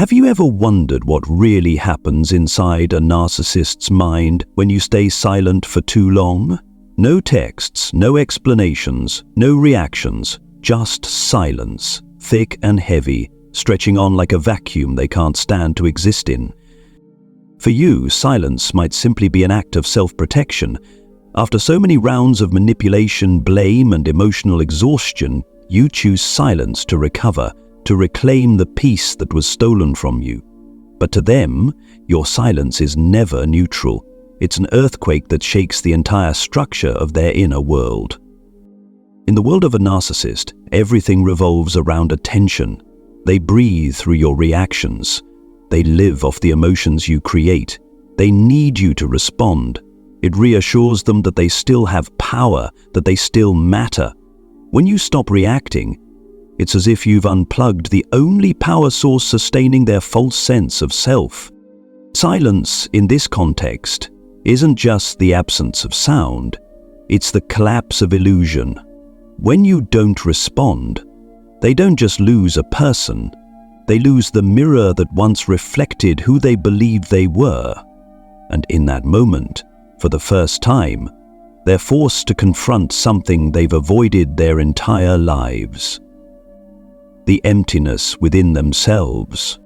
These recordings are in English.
Have you ever wondered what really happens inside a narcissist's mind when you stay silent for too long? No texts, no explanations, no reactions, just silence, thick and heavy, stretching on like a vacuum they can't stand to exist in. For you, silence might simply be an act of self-protection. After so many rounds of manipulation, blame, and emotional exhaustion, you choose silence to recover, to reclaim the peace that was stolen from you. But to them, your silence is never neutral. It's an earthquake that shakes the entire structure of their inner world. In the world of a narcissist, everything revolves around attention. They breathe through your reactions. They live off the emotions you create. They need you to respond. It reassures them that they still have power, that they still matter. When you stop reacting, it's as if you've unplugged the only power source sustaining their false sense of self. Silence, in this context, isn't just the absence of sound, it's the collapse of illusion. When you don't respond, they don't just lose a person, they lose the mirror that once reflected who they believed they were. And in that moment, for the first time, they're forced to confront something they've avoided their entire lives. The emptiness within themselves.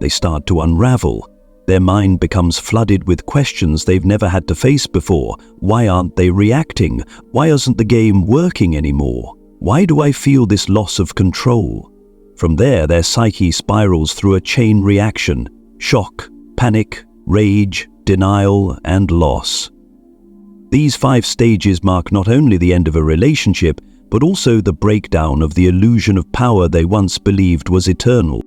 They start to unravel. Their mind becomes flooded with questions they've never had to face before. Why aren't they reacting? Why isn't the game working anymore? Why do I feel this loss of control? From there, their psyche spirals through a chain reaction: shock, panic, rage, denial, and loss. These 5 stages mark not only the end of a relationship, but also the breakdown of the illusion of power they once believed was eternal.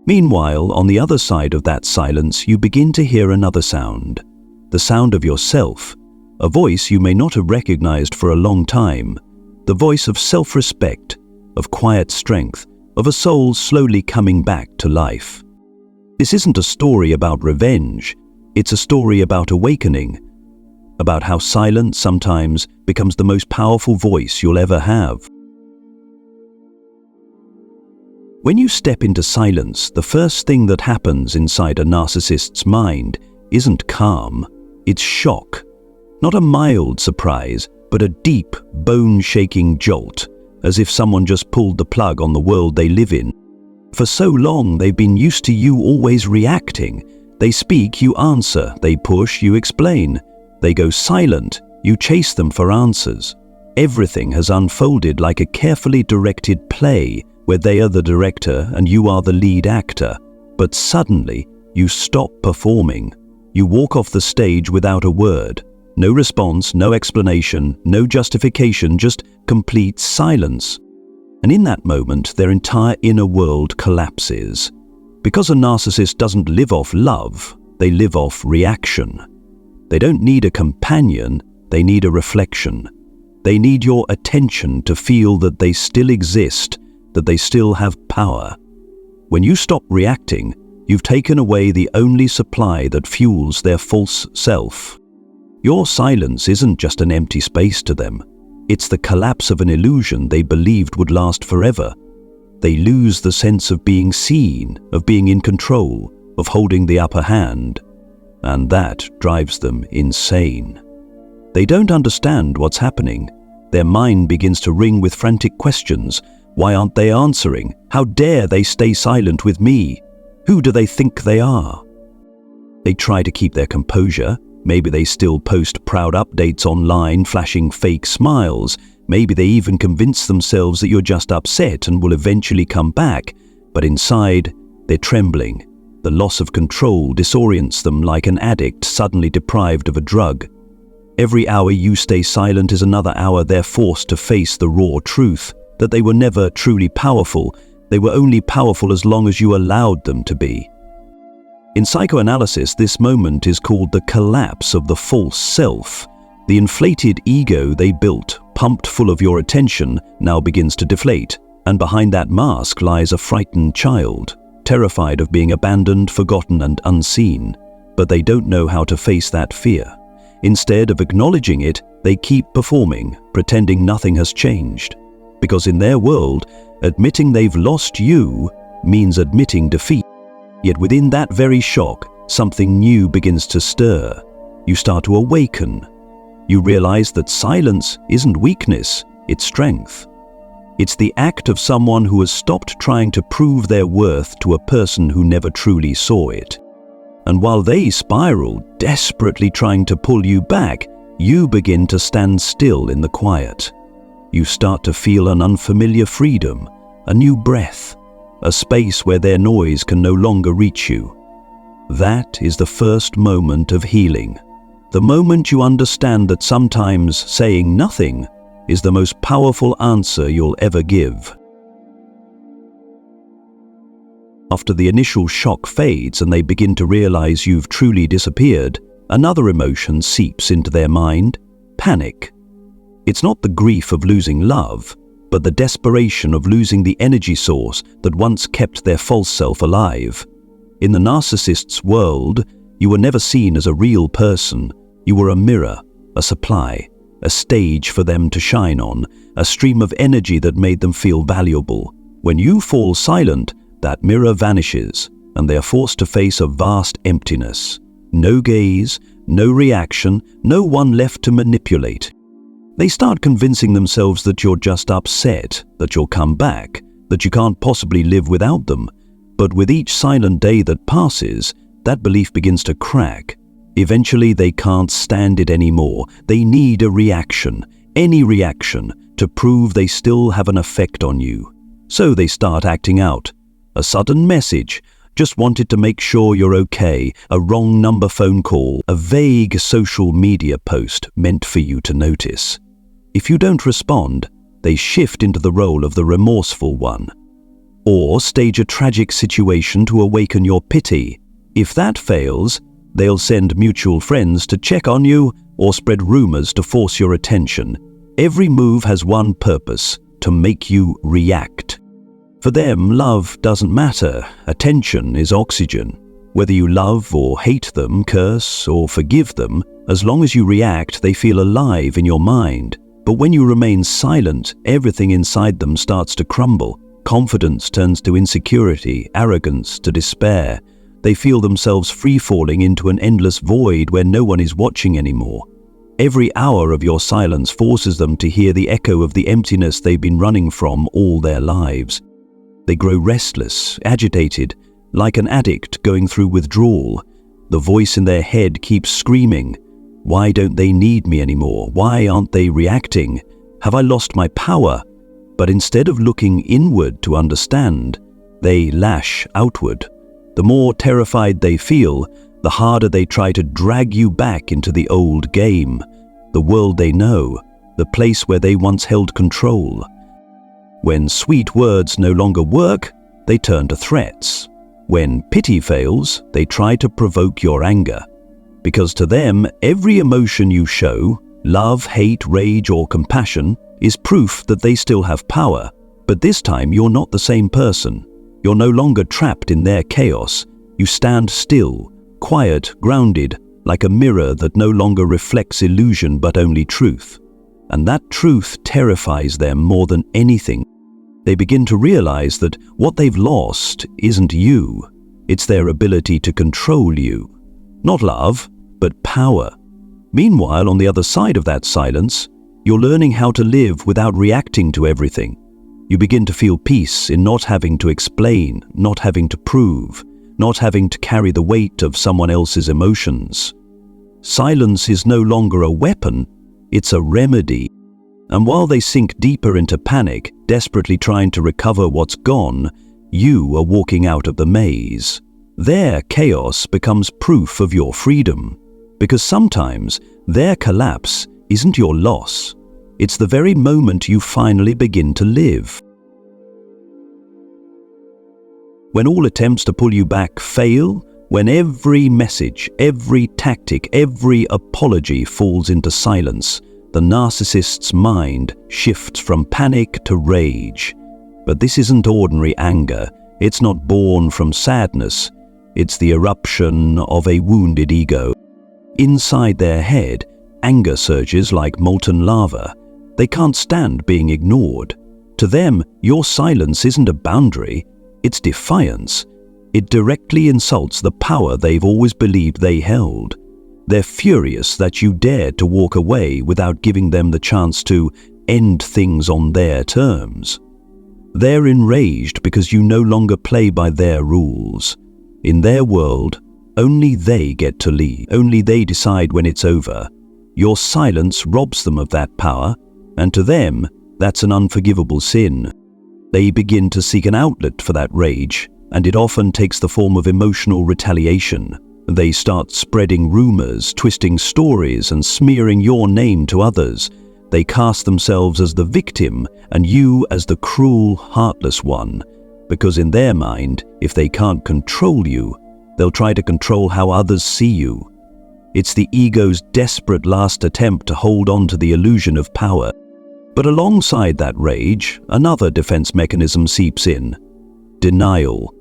Meanwhile, on the other side of that silence, you begin to hear another sound. The sound of yourself, a voice you may not have recognized for a long time. The voice of self-respect, of quiet strength, of a soul slowly coming back to life. This isn't a story about revenge, it's a story about awakening, about how silence sometimes becomes the most powerful voice you'll ever have. When you step into silence, the first thing that happens inside a narcissist's mind isn't calm, it's shock. Not a mild surprise, but a deep, bone-shaking jolt, as if someone just pulled the plug on the world they live in. For so long, they've been used to you always reacting. They speak, you answer. They push, you explain. They go silent, you chase them for answers. Everything has unfolded like a carefully directed play where they are the director and you are the lead actor. But suddenly, you stop performing. You walk off the stage without a word. No response, no explanation, no justification, just complete silence. And in that moment, their entire inner world collapses. Because a narcissist doesn't live off love, they live off reaction. They don't need a companion, they need a reflection. They need your attention to feel that they still exist, that they still have power. When you stop reacting, you've taken away the only supply that fuels their false self. Your silence isn't just an empty space to them. It's the collapse of an illusion they believed would last forever. They lose the sense of being seen, of being in control, of holding the upper hand. And that drives them insane. They don't understand what's happening. Their mind begins to ring with frantic questions. Why aren't they answering? How dare they stay silent with me? Who do they think they are? They try to keep their composure. Maybe they still post proud updates online, flashing fake smiles. Maybe they even convince themselves that you're just upset and will eventually come back. But inside, they're trembling. The loss of control disorients them like an addict suddenly deprived of a drug. Every hour you stay silent is another hour they're forced to face the raw truth, that they were never truly powerful. They were only powerful as long as you allowed them to be. In psychoanalysis, this moment is called the collapse of the false self. The inflated ego they built, pumped full of your attention, now begins to deflate, and behind that mask lies a frightened child, terrified of being abandoned, forgotten, and unseen. But they don't know how to face that fear. Instead of acknowledging it, they keep performing, pretending nothing has changed. Because in their world, admitting they've lost you means admitting defeat. Yet within that very shock, something new begins to stir. You start to awaken. You realize that silence isn't weakness, it's strength. It's the act of someone who has stopped trying to prove their worth to a person who never truly saw it. And while they spiral, desperately trying to pull you back, you begin to stand still in the quiet. You start to feel an unfamiliar freedom, a new breath, a space where their noise can no longer reach you. That is the first moment of healing. The moment you understand that sometimes saying nothing is the most powerful answer you'll ever give. After the initial shock fades and they begin to realize you've truly disappeared, another emotion seeps into their mind: panic. It's not the grief of losing love, but the desperation of losing the energy source that once kept their false self alive. In the narcissist's world, you were never seen as a real person. You were a mirror, a supply, a stage for them to shine on, a stream of energy that made them feel valuable. When you fall silent, that mirror vanishes, and they are forced to face a vast emptiness. No gaze, no reaction, no one left to manipulate. They start convincing themselves that you're just upset, that you'll come back, that you can't possibly live without them. But with each silent day that passes, that belief begins to crack. Eventually, they can't stand it anymore. They need a reaction, any reaction, to prove they still have an effect on you. So they start acting out. A sudden message, just wanted to make sure you're okay, a wrong number phone call, a vague social media post meant for you to notice. If you don't respond, they shift into the role of the remorseful one. Or stage a tragic situation to awaken your pity. If that fails, they'll send mutual friends to check on you or spread rumors to force your attention. Every move has one purpose: to make you react. For them, love doesn't matter. Attention is oxygen. Whether you love or hate them, curse or forgive them, as long as you react, they feel alive in your mind. But when you remain silent, everything inside them starts to crumble. Confidence turns to insecurity, arrogance to despair. They feel themselves free-falling into an endless void where no one is watching anymore. Every hour of your silence forces them to hear the echo of the emptiness they've been running from all their lives. They grow restless, agitated, like an addict going through withdrawal. The voice in their head keeps screaming, "Why don't they need me anymore? Why aren't they reacting? Have I lost my power?" But instead of looking inward to understand, they lash outward. The more terrified they feel, the harder they try to drag you back into the old game, the world they know, the place where they once held control. When sweet words no longer work, they turn to threats. When pity fails, they try to provoke your anger. Because to them, every emotion you show, love, hate, rage, or compassion, is proof that they still have power. But this time, you're not the same person. You're no longer trapped in their chaos. You stand still, quiet, grounded, like a mirror that no longer reflects illusion but only truth. And that truth terrifies them more than anything. They begin to realize that what they've lost isn't you. It's their ability to control you. Not love, but power. Meanwhile, on the other side of that silence, you're learning how to live without reacting to everything. You begin to feel peace in not having to explain, not having to prove, not having to carry the weight of someone else's emotions. Silence is no longer a weapon, it's a remedy. And while they sink deeper into panic, desperately trying to recover what's gone, you are walking out of the maze. Their chaos becomes proof of your freedom. Because sometimes their collapse isn't your loss. It's the very moment you finally begin to live. When all attempts to pull you back fail, when every message, every tactic, every apology falls into silence, the narcissist's mind shifts from panic to rage. But this isn't ordinary anger. It's not born from sadness. It's the eruption of a wounded ego. Inside their head, anger surges like molten lava. They can't stand being ignored. To them, your silence isn't a boundary, it's defiance. It directly insults the power they've always believed they held. They're furious that you dared to walk away without giving them the chance to end things on their terms. They're enraged because you no longer play by their rules. In their world, only they get to lead. Only they decide when it's over. Your silence robs them of that power, and to them, that's an unforgivable sin. They begin to seek an outlet for that rage, and it often takes the form of emotional retaliation. They start spreading rumors, twisting stories, and smearing your name to others. They cast themselves as the victim and you as the cruel, heartless one, because in their mind, if they can't control you, they'll try to control how others see you. It's the ego's desperate last attempt to hold on to the illusion of power. But alongside that rage, another defense mechanism seeps in: denial.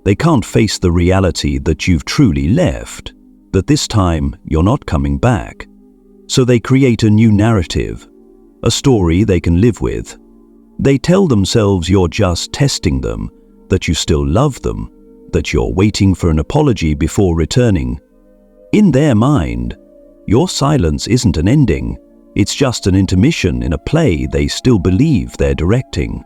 They can't face the reality that you've truly left, that this time you're not coming back. So they create a new narrative, a story they can live with. They tell themselves you're just testing them, that you still love them, that you're waiting for an apology before returning. In their mind, your silence isn't an ending. It's just an intermission in a play they still believe they're directing.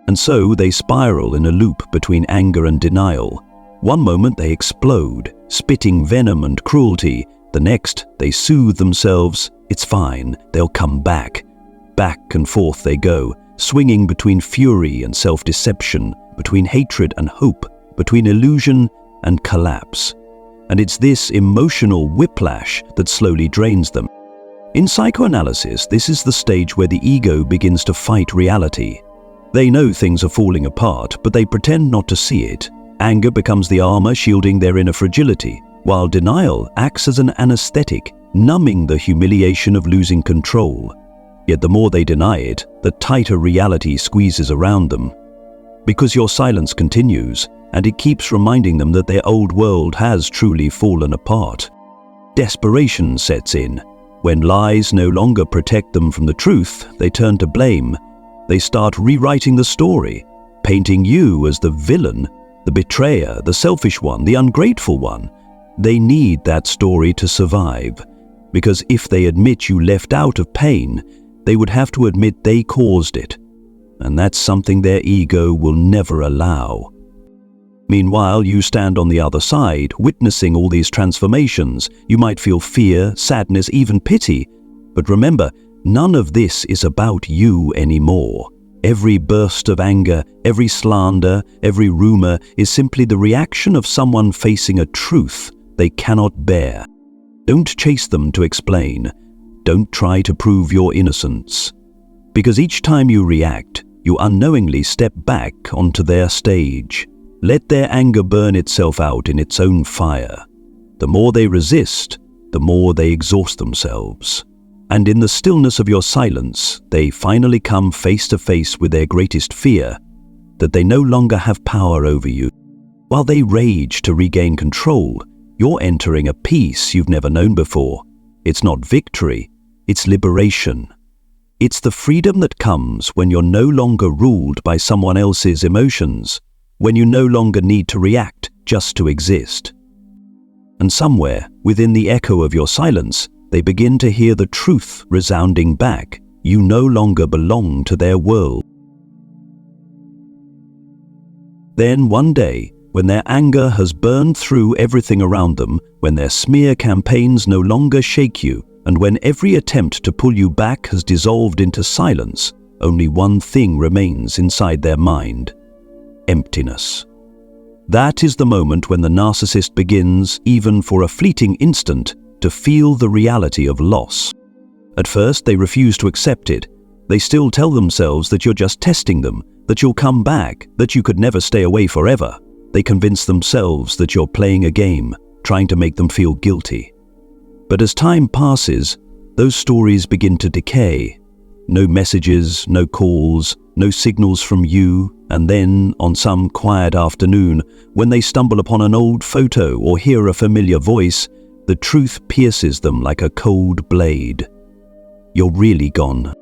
And so they spiral in a loop between anger and denial. One moment they explode, spitting venom and cruelty. The next, they soothe themselves. It's fine, they'll come back. Back and forth they go, swinging between fury and self-deception, between hatred and hope, between illusion and collapse. And it's this emotional whiplash that slowly drains them. In psychoanalysis, this is the stage where the ego begins to fight reality. They know things are falling apart, but they pretend not to see it. Anger becomes the armor shielding their inner fragility, while denial acts as an anesthetic, numbing the humiliation of losing control. Yet the more they deny it, the tighter reality squeezes around them. Because your silence continues, and it keeps reminding them that their old world has truly fallen apart. Desperation sets in. When lies no longer protect them from the truth, they turn to blame. They start rewriting the story, painting you as the villain, the betrayer, the selfish one, the ungrateful one. They need that story to survive, because if they admit you left out of pain, they would have to admit they caused it, and that's something their ego will never allow. Meanwhile, you stand on the other side, witnessing all these transformations. You might feel fear, sadness, even pity. But remember, none of this is about you anymore. Every burst of anger, every slander, every rumor is simply the reaction of someone facing a truth they cannot bear. Don't chase them to explain. Don't try to prove your innocence. Because each time you react, you unknowingly step back onto their stage. Let their anger burn itself out in its own fire. The more they resist, the more they exhaust themselves. And in the stillness of your silence, they finally come face to face with their greatest fear, that they no longer have power over you. While they rage to regain control, you're entering a peace you've never known before. It's not victory, it's liberation. It's the freedom that comes when you're no longer ruled by someone else's emotions, when you no longer need to react just to exist. And somewhere, within the echo of your silence, they begin to hear the truth resounding back. You no longer belong to their world. Then one day, when their anger has burned through everything around them, when their smear campaigns no longer shake you, and when every attempt to pull you back has dissolved into silence, only one thing remains inside their mind: emptiness. That is the moment when the narcissist begins, even for a fleeting instant, to feel the reality of loss. At first, they refuse to accept it. They still tell themselves that you're just testing them, that you'll come back, that you could never stay away forever. They convince themselves that you're playing a game, trying to make them feel guilty. But as time passes, those stories begin to decay. No messages, no calls, no signals from you, and then, on some quiet afternoon, when they stumble upon an old photo or hear a familiar voice, the truth pierces them like a cold blade. You're really gone.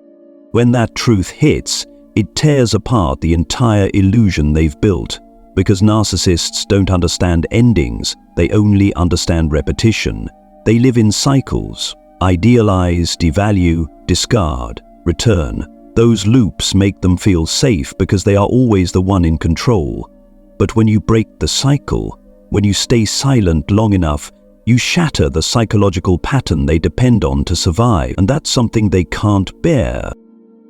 When that truth hits, it tears apart the entire illusion they've built, Because narcissists don't understand endings, they only understand repetition. They live in cycles. Idealize, devalue, discard, return. Those loops make them feel safe because they are always the one in control. But when you break the cycle, when you stay silent long enough, you shatter the psychological pattern they depend on to survive, and that's something they can't bear.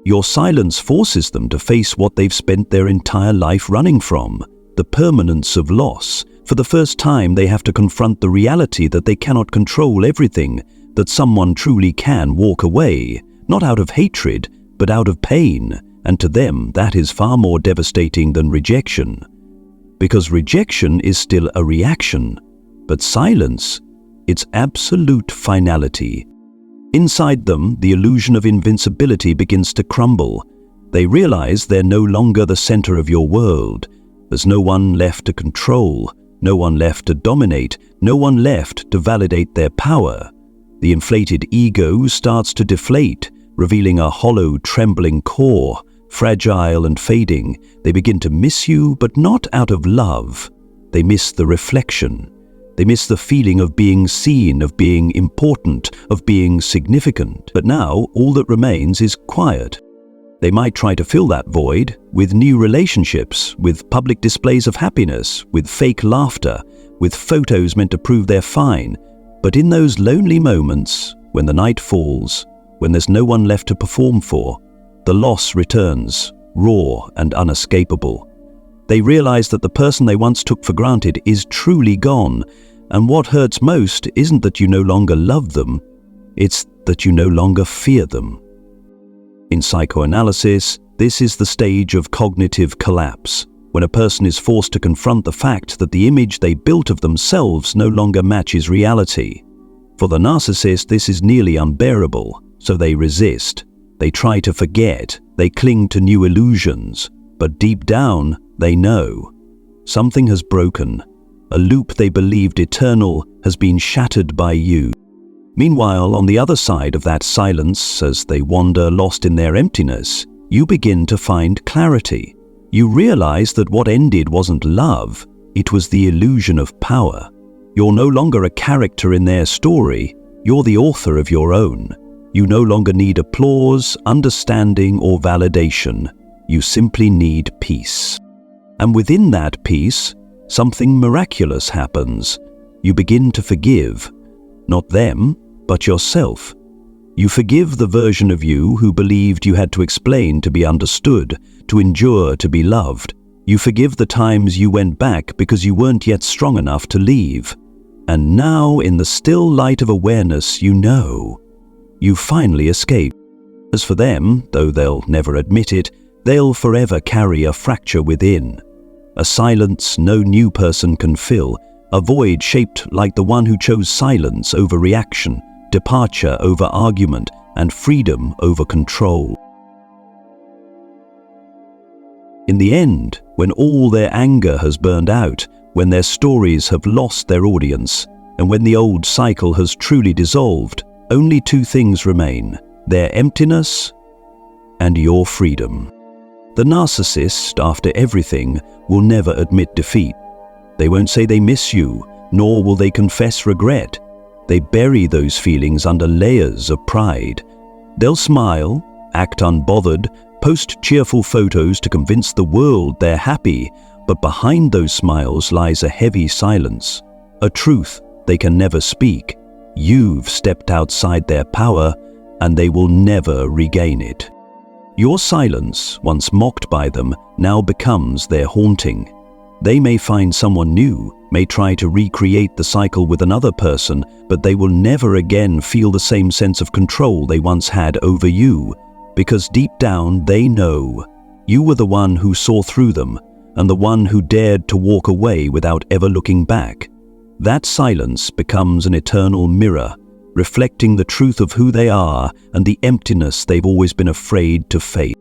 Your silence forces them to face what they've spent their entire life running from, the permanence of loss. For the first time, they have to confront the reality that they cannot control everything, that someone truly can walk away, not out of hatred, but out of pain, and to them that is far more devastating than rejection. Because rejection is still a reaction, but silence, it's absolute finality. Inside them, the illusion of invincibility begins to crumble. They realize they're no longer the center of your world. There's no one left to control, no one left to dominate, no one left to validate their power. The inflated ego starts to deflate, revealing a hollow, trembling core, fragile and fading. They begin to miss you, but not out of love. They miss the reflection. They miss the feeling of being seen, of being important, of being significant. But now, all that remains is quiet. They might try to fill that void with new relationships, with public displays of happiness, with fake laughter, with photos meant to prove they're fine. But in those lonely moments, when the night falls, when there's no one left to perform for, the loss returns, raw and unescapable. They realize that the person they once took for granted is truly gone, and what hurts most isn't that you no longer love them, it's that you no longer fear them. In psychoanalysis, this is the stage of cognitive collapse, when a person is forced to confront the fact that the image they built of themselves no longer matches reality. For the narcissist, this is nearly unbearable, so they resist. They try to forget, they cling to new illusions, but deep down, they know. Something has broken. A loop they believed eternal has been shattered by you. Meanwhile, on the other side of that silence, as they wander lost in their emptiness, you begin to find clarity. You realize that what ended wasn't love, it was the illusion of power. You're no longer a character in their story, you're the author of your own. You no longer need applause, understanding, or validation. You simply need peace. And within that peace, something miraculous happens. You begin to forgive, not them, but yourself. You forgive the version of you who believed you had to explain to be understood, to endure to be loved. You forgive the times you went back because you weren't yet strong enough to leave. And now, in the still light of awareness, you know. You finally escape. As for them, though they'll never admit it, they'll forever carry a fracture within. A silence no new person can fill, a void shaped like the one who chose silence over reaction, departure over argument, and freedom over control. In the end, when all their anger has burned out, when their stories have lost their audience, and when the old cycle has truly dissolved, only two things remain: their emptiness and your freedom. The narcissist, after everything, will never admit defeat. They won't say they miss you, nor will they confess regret. They bury those feelings under layers of pride. They'll smile, act unbothered, post cheerful photos to convince the world they're happy, but behind those smiles lies a heavy silence, a truth they can never speak. You've stepped outside their power, and they will never regain it. Your silence, once mocked by them, now becomes their haunting. They may find someone new, may try to recreate the cycle with another person, but they will never again feel the same sense of control they once had over you, because deep down they know you were the one who saw through them, and the one who dared to walk away without ever looking back. That silence becomes an eternal mirror, reflecting the truth of who they are and the emptiness they've always been afraid to face.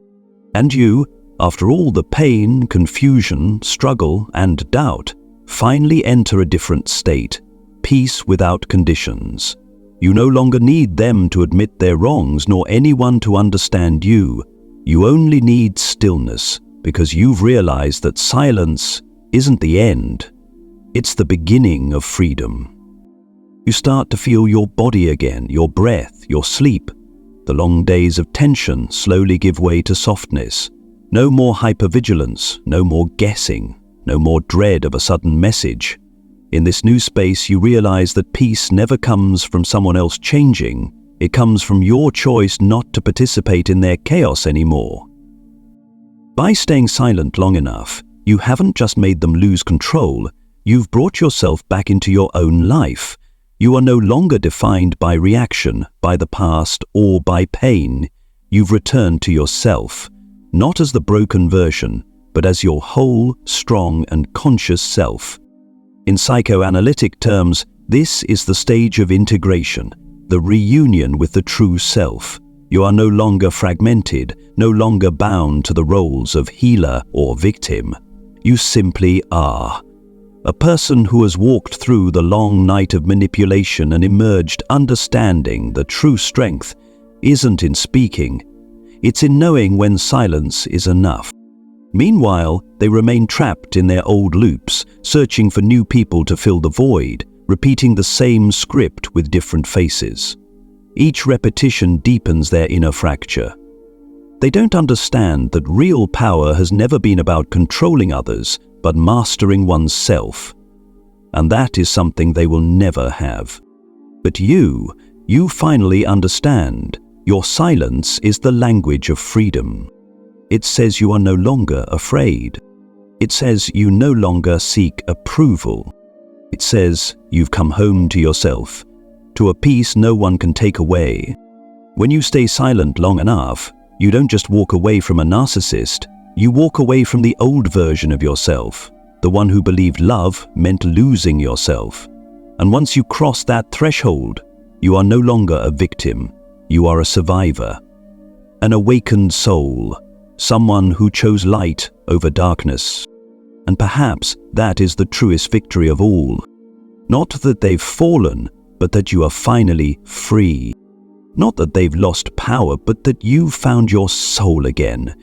And you, after all the pain, confusion, struggle, and doubt, finally enter a different state, peace without conditions. You no longer need them to admit their wrongs, nor anyone to understand you. You only need stillness, because you've realized that silence isn't the end. It's the beginning of freedom. You start to feel your body again, your breath, your sleep. The long days of tension slowly give way to softness. No more hypervigilance, no more guessing, no more dread of a sudden message. In this new space, you realize that peace never comes from someone else changing. It comes from your choice not to participate in their chaos anymore. By staying silent long enough, you haven't just made them lose control, you've brought yourself back into your own life. You are no longer defined by reaction, by the past, or by pain. You've returned to yourself, not as the broken version, but as your whole, strong, and conscious self. In psychoanalytic terms, this is the stage of integration, the reunion with the true self. You are no longer fragmented, no longer bound to the roles of healer or victim. You simply are. A person who has walked through the long night of manipulation and emerged understanding the true strength isn't in speaking, it's in knowing when silence is enough. Meanwhile, they remain trapped in their old loops, searching for new people to fill the void, repeating the same script with different faces. Each repetition deepens their inner fracture. They don't understand that real power has never been about controlling others, but mastering oneself. And that is something they will never have. But you finally understand. Your silence is the language of freedom. It says you are no longer afraid. It says you no longer seek approval. It says you've come home to yourself, to a peace no one can take away. When you stay silent long enough, you don't just walk away from a narcissist, you walk away from the old version of yourself, the one who believed love meant losing yourself. And once you cross that threshold, you are no longer a victim, you are a survivor, an awakened soul, someone who chose light over darkness. And perhaps that is the truest victory of all. Not that they've fallen, but that you are finally free. Not that they've lost power, but that you've found your soul again,